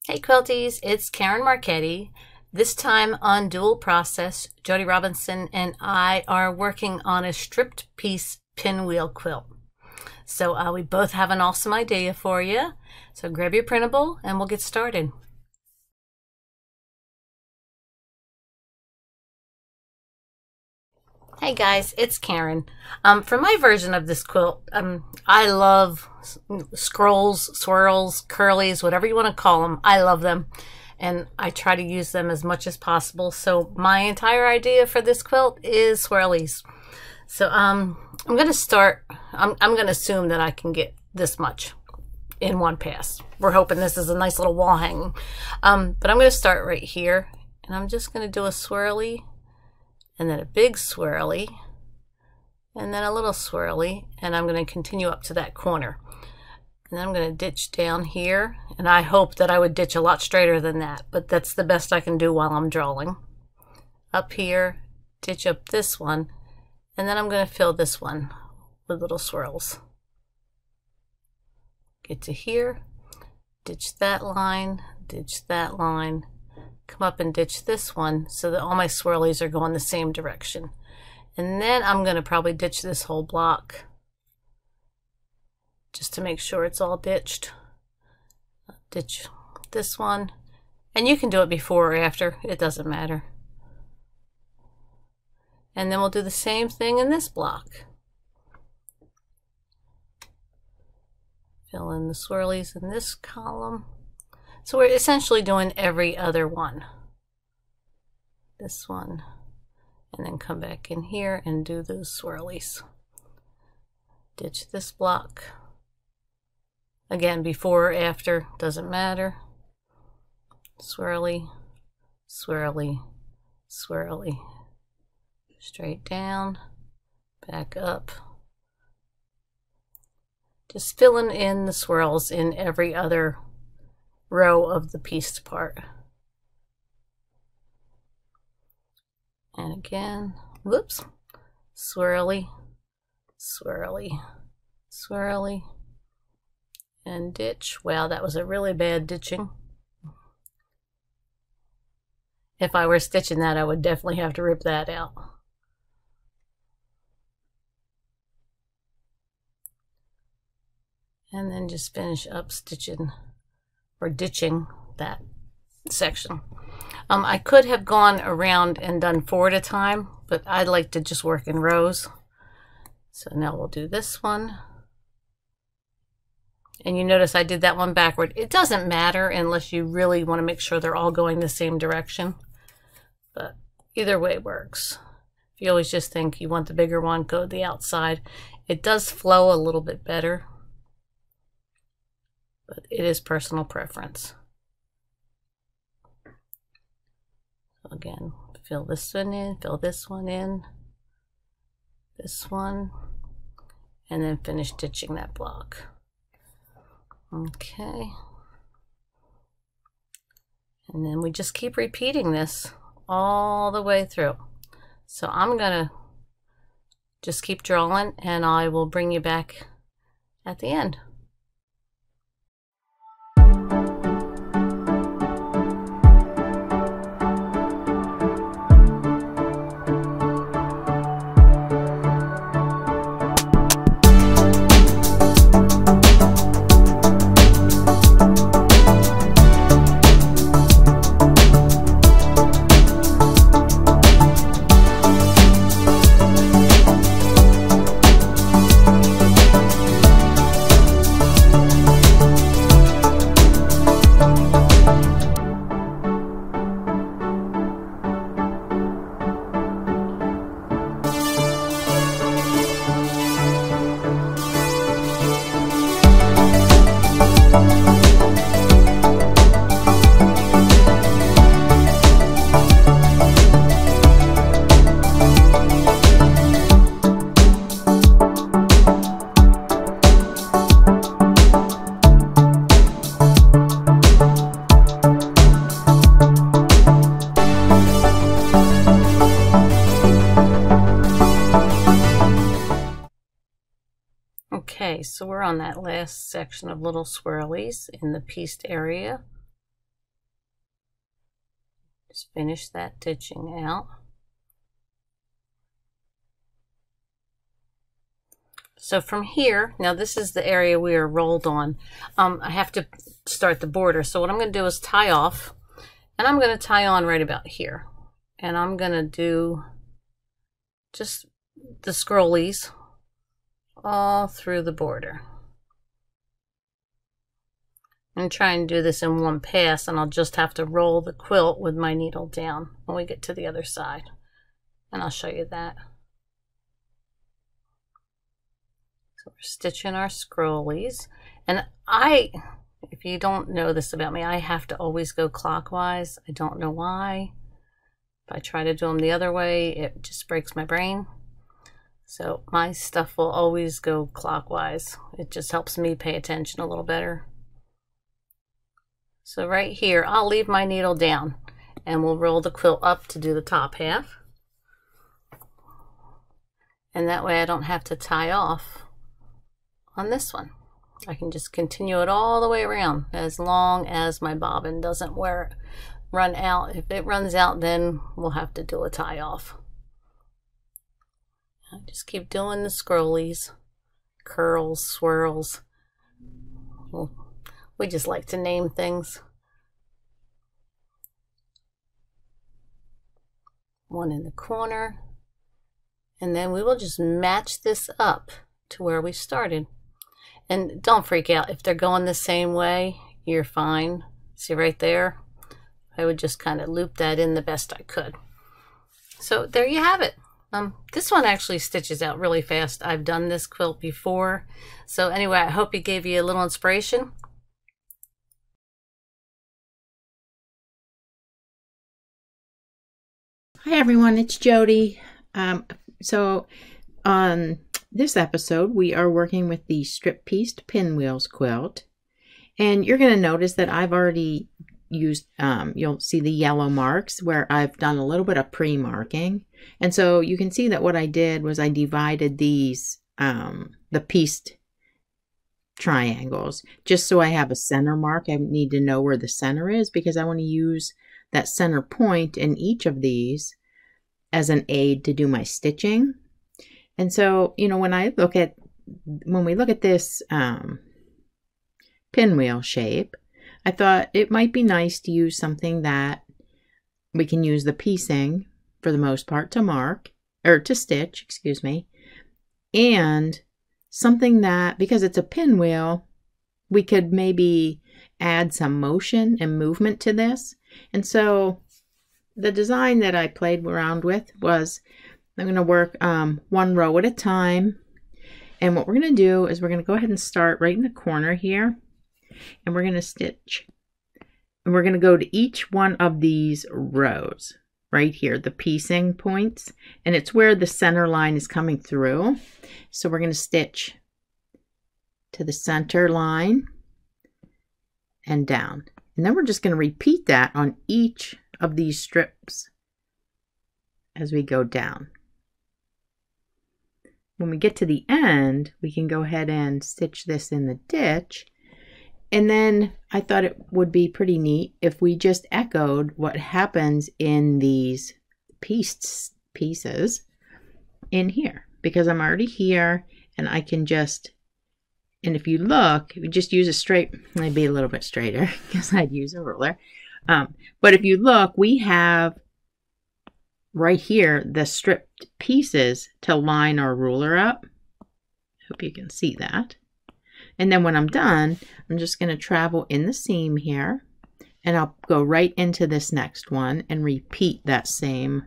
Hey Quilties, it's Karen Marchetti. This time on Dual Process, Jodi Robinson and I are working on a stripped piece pinwheel quilt. So we both have an awesome idea for you. So grab your printable and we'll get started. Hey guys, it's Karen. For my version of this quilt, I love scrolls, swirls, curlies, whatever you want to call them. I love them, and I try to use them as much as possible. So my entire idea for this quilt is swirlies. So I'm going to start. I'm going to assume that I can get this much in one pass. We're hoping this is a nice little wall hanging. But I'm going to start right here, and I'm just going to do a swirly, and then a big swirly, and then a little swirly, and I'm going to continue up to that corner. And then I'm going to ditch down here, and I hope that I would ditch a lot straighter than that, but that's the best I can do while I'm drawing. Up here, ditch up this one, and then I'm going to fill this one with little swirls. Get to here, ditch that line, come up and ditch this one so that all my swirlies are going the same direction. And then I'm going to probably ditch this whole block just to make sure it's all ditched. Ditch this one, and you can do it before or after, it doesn't matter. And then we'll do the same thing in this block. Fill in the swirlies in this column. So we're essentially doing every other one. This one, and then come back in here and do those swirlies. Ditch this block. Again, before or after, doesn't matter. Swirly, swirly, swirly. Straight down, back up. Just filling in the swirls in every other row of the pieced part. And again, whoops, swirly, swirly, swirly, and ditch. Wow, that was a really bad ditching. If I were stitching that, I would definitely have to rip that out. And then just finish up stitching or ditching that section. I could have gone around and done 4 at a time, but I like to just work in rows. So now we'll do this one. And you notice I did that one backward. It doesn't matter unless you really want to make sure they're all going the same direction. But either way works. If you always just think you want the bigger one, go the outside. It does flow a little bit better, but it is personal preference. Again, fill this one in, fill this one in, this one, and then finish stitching that block. Okay. And then we just keep repeating this all the way through. So I'm gonna just keep drawing, and I will bring you back at the end. Okay, so we're on that last section of little swirlies in the pieced area. Just finish that stitching out. So from here, now this is the area we are rolled on. I have to start the border. So what I'm going to do is tie off, and I'm going to tie on right about here. And I'm going to do just the scrollies all through the border. I'm trying to do this in one pass, and I'll just have to roll the quilt with my needle down when we get to the other side. And I'll show you that. So we're stitching our scrollies. And if you don't know this about me, I have to always go clockwise. I don't know why. If I try to do them the other way, it just breaks my brain. So my stuff will always go clockwise. It just helps me pay attention a little better. So right here, I'll leave my needle down and we'll roll the quilt up to do the top half. And that way I don't have to tie off on this one. I can just continue it all the way around as long as my bobbin doesn't run out. If it runs out, then we'll have to do a tie off. I just keep doing the scrollies, curls, swirls. Well, we just like to name things. One in the corner. And then we will just match this up to where we started. And don't freak out. If they're going the same way, you're fine. See right there? I would just kind of loop that in the best I could. So there you have it. This one actually stitches out really fast. I've done this quilt before. So anyway, I hope it gave you a little inspiration. Hi everyone, it's Jodi. So on this episode, we are working with the strip pieced pinwheels quilt. And you're going to notice that I've already used, you'll see the yellow marks where I've done a little bit of pre-marking. And so you can see that what I did was I divided these, the pieced triangles, just so I have a center mark. I need to know where the center is because I want to use that center point in each of these as an aid to do my stitching. And so, you know, when we look at this pinwheel shape, I thought it might be nice to use something that we can use the piecing for the most part to mark, or to stitch, excuse me, and something that, because it's a pinwheel, we could maybe add some motion and movement to this. And so the design that I played around with was I'm going to work one row at a time. And what we're going to do is we're going to go ahead and start right in the corner here. And we're going to stitch. And we're going to go to each one of these rows right here, the piecing points. And it's where the center line is coming through. So we're going to stitch to the center line and down. And then we're just going to repeat that on each of these strips as we go down. When we get to the end, we can go ahead and stitch this in the ditch. And then I thought it would be pretty neat if we just echoed what happens in these pieced pieces in here, because I'm already here and I can just, and if you look, if you just use a straight, maybe a little bit straighter because I'd use a ruler. But if you look, we have right here the stripped pieces to line our ruler up. Hope you can see that. And then when I'm done, I'm just going to travel in the seam here, and I'll go right into this next one and repeat that same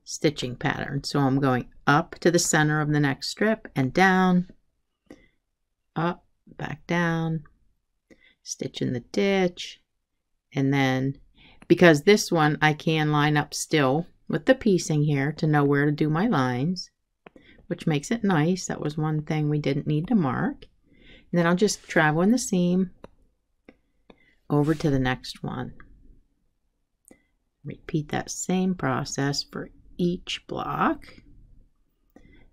stitching pattern. So I'm going up to the center of the next strip and down, up, back down, stitch in the ditch, and then because this one I can line up still with the piecing here to know where to do my lines, which makes it nice. That was one thing we didn't need to mark. And then I'll just travel in the seam over to the next one. Repeat that same process for each block.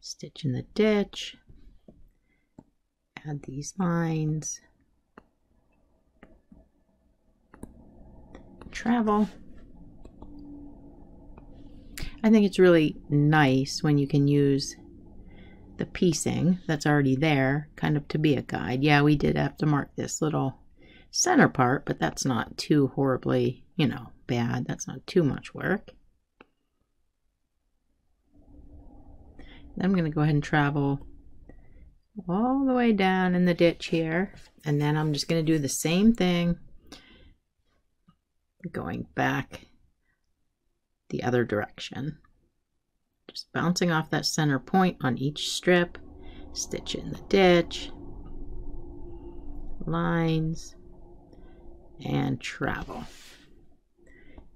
Stitch in the ditch add these lines. Travel. I think it's really nice when you can use the piecing that's already there kind of to be a guide. Yeah, we did have to mark this little center part, but that's not too horribly, you know, bad. That's not too much work. Then I'm going to go ahead and travel all the way down in the ditch here, and then I'm just going to do the same thing going back the other direction. Just bouncing off that center point on each strip, stitch in the ditch, lines, and travel,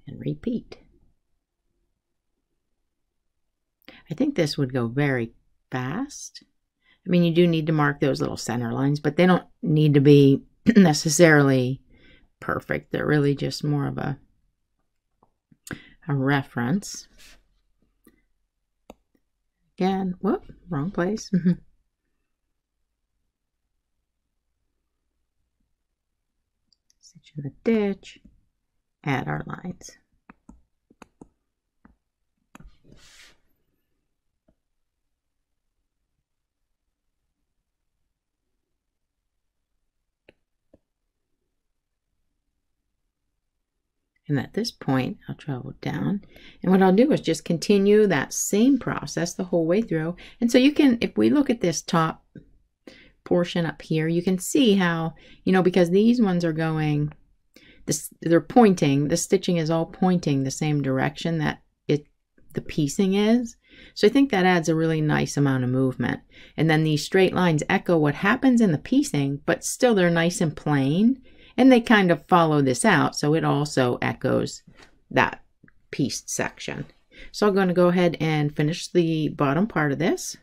and repeat. I think this would go very fast. I mean, you do need to mark those little center lines, but they don't need to be necessarily perfect. They're really just more of a reference. Again, whoop, wrong place. Stitch in the ditch, add our lines. And at this point, I'll travel down. And what I'll do is just continue that same process the whole way through. And so you can, if we look at this top portion up here, you can see how, you know, because these ones are going, they're pointing, the stitching is all pointing the same direction that the piecing is. So I think that adds a really nice amount of movement. And then these straight lines echo what happens in the piecing, but still they're nice and plain. And they kind of follow this out, so it also echoes that pieced section. So I'm going to go ahead and finish the bottom part of this.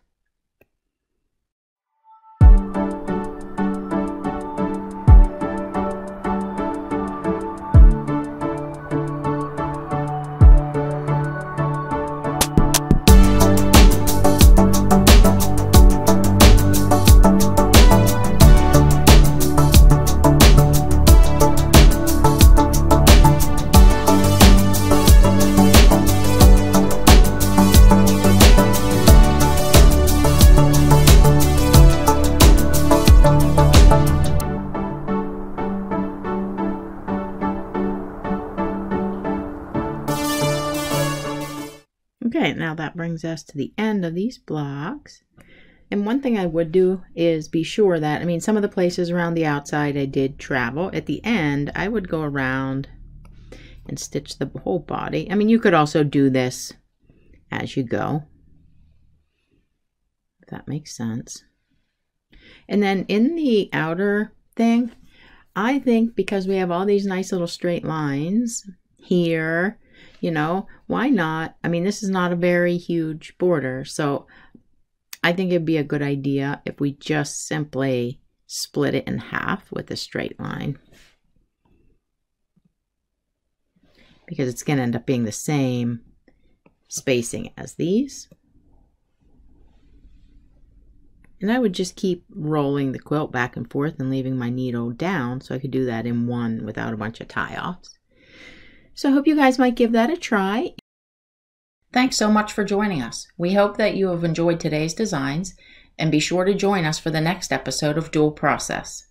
Okay, now that brings us to the end of these blocks. And one thing I would do is be sure that, I mean, some of the places around the outside I did travel. At the end, I would go around and stitch the whole body. I mean, you could also do this as you go, if that makes sense. And then in the outer thing, I think because we have all these nice little straight lines here, you know, why not? I mean, this is not a very huge border, so I think it'd be a good idea if we just simply split it in half with a straight line, because it's going to end up being the same spacing as these. And I would just keep rolling the quilt back and forth and leaving my needle down so I could do that in one without a bunch of tie-offs. So I hope you guys might give that a try. Thanks so much for joining us. We hope that you have enjoyed today's designs, and be sure to join us for the next episode of Dual Process.